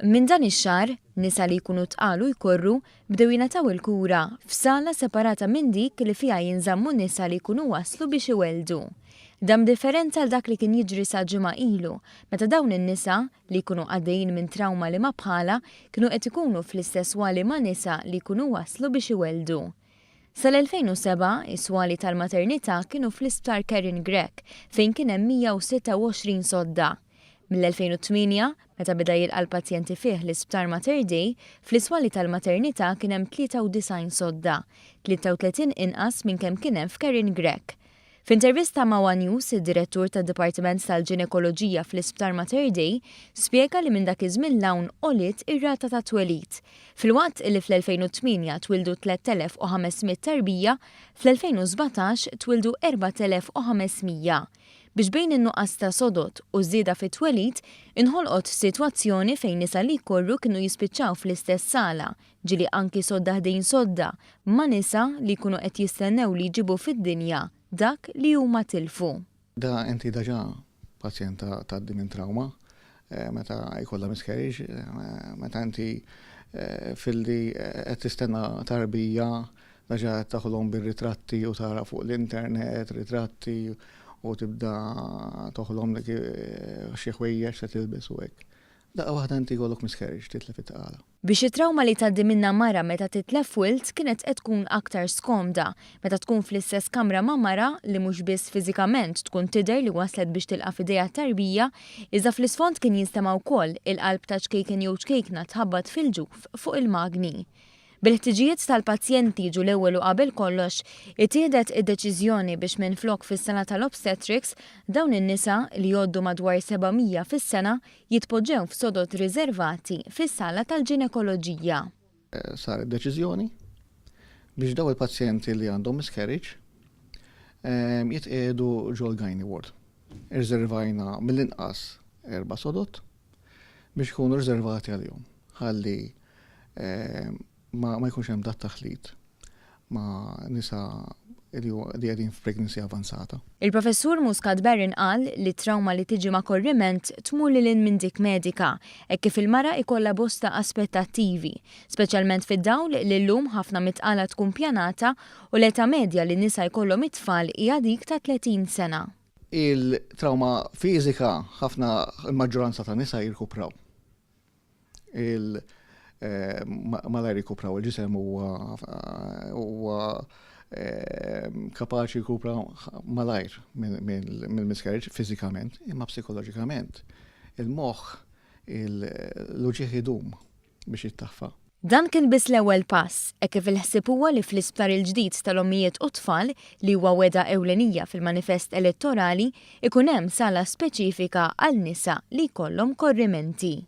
Minn dan ix-xahar, nisa li jkunu tqalu jkorru bdew jingħataw il-kura f'sala separata minn dik li fiha jinżammu nisa li jkunu waslu biex iweldu. Dam differenza għal dak li kien jiġri sa ġimgħa ilu, meta dawn in-nisa li jkunu għaddejjin minn trauma li ma bħala kienu qed ikunu fl-istess wali ma' nisa li jkunu waslu biex iweldu. Sal-2007, is-swali tal-maternità kienu fl-isptar Karen Grech fejn kien hemm 126 sodda. Mill-2008, meta beda jilqa' l-pazjenti fih l-isptar Mater Dei, fl-iswali tal-maternità kien hemm 93 sodda, 33 inqas minn kemm kien hemm f'Karen Grech. F'intervista ma' One News, id-direttur tad-Dipartiment tal-Ġinekoloġija fl-Isptar Mater Dei spjega li minn dak iż-żmien l-hawn għoliet ir-rata ta' twelid. Filwaqt li fl-2008 twildu 3500 tarbija, fl-2017 twildu 4500. Biex bejn in-nuqqas ta' sodot u żieda fit-twelid, inħolqot sitwazzjoni fejn nisa li jkorru kienu jispiċċaw fl-istess sala, ġieli anki sodda ħdejn sodda, ma' nisa li jkunu qed jistennew li jġibu fid-dinja dak li huma tilfu. Da inti daġa pazjenta tgħaddi minn trauma, meta jkollha miscarriage, meta inti filli qed tistenna tarbija, daġa taħolhom bir-ritratti u tara fuq l-internet ritratti u tibda toħolhom dik xi ħwejjeġ se tilbes u hekk. Daqqa waħda inti jkollok miscarriage titlef it-taqala. Biex it-trauma li tgħaddi minnha mara meta titlef wild kienet qed tkun aktar skomda meta tkun fl-istess kamra ma' mara li mhux biss fiżikament tkun tidher li waslet biex tilqa' f'idejha tarbija, iżda fl-isfond kien jinstema' wkoll il-qalb ta' ċkejken jew ċkejkna tħabbat fil-ġuf fuq il-magni. Bil-ħtiġijiet tal-pazjenti ġu l-ewwel u qabel kollox, ittieħdet id-deċiżjoni biex minflok fis-sena tal-obstetrics dawn in-nisa li jgħoddu madwar 700 fis-sena jitpoġġew f'sodod riservati fis-sala tal-ġinekoloġija. Saret deċiżjoni biex daw il-pazjenti li għandhom miscarriage jitqiegħdu ġol gynae ward. Irriservajna mill-inqas 4 sodot biex ikunu riservati għalihom. Ħalli ma jkunx hemm dat taħlit ma' nisa li qegħdin f'pregnancy avanzata. Il-professur Muscat Barron qal li trauma li tiġi ma' korriment tmur lil minn dik medika, hekk kif il-mara ikollha bosta aspettattivi, speċjalment fid-dawl li llum ħafna mitqala tkun pjanata u l-età medja li nisa jkollhom it-tfal hija dik ta' 30 sena. Il-trauma fiżika ħafna il-maġġoranza ta' nisa jirkupraw. Malajr jikupraw il-ġisem huwa kapaċi jikupra malajr mill-miscarriage fizikament, imma psikoloġikament. Il-moħħ l-uġieħ idum biex jittaħfa. Dan kien biss l-ewwel pass, hekk kif il-ħsieb huwa li fl-isptar il-ġdid tal-ommijiet u tfal li huwa weda ewlenija fil-manifest elettorali ikun hemm sala speċifika għal nisa li jkollhom korrimenti.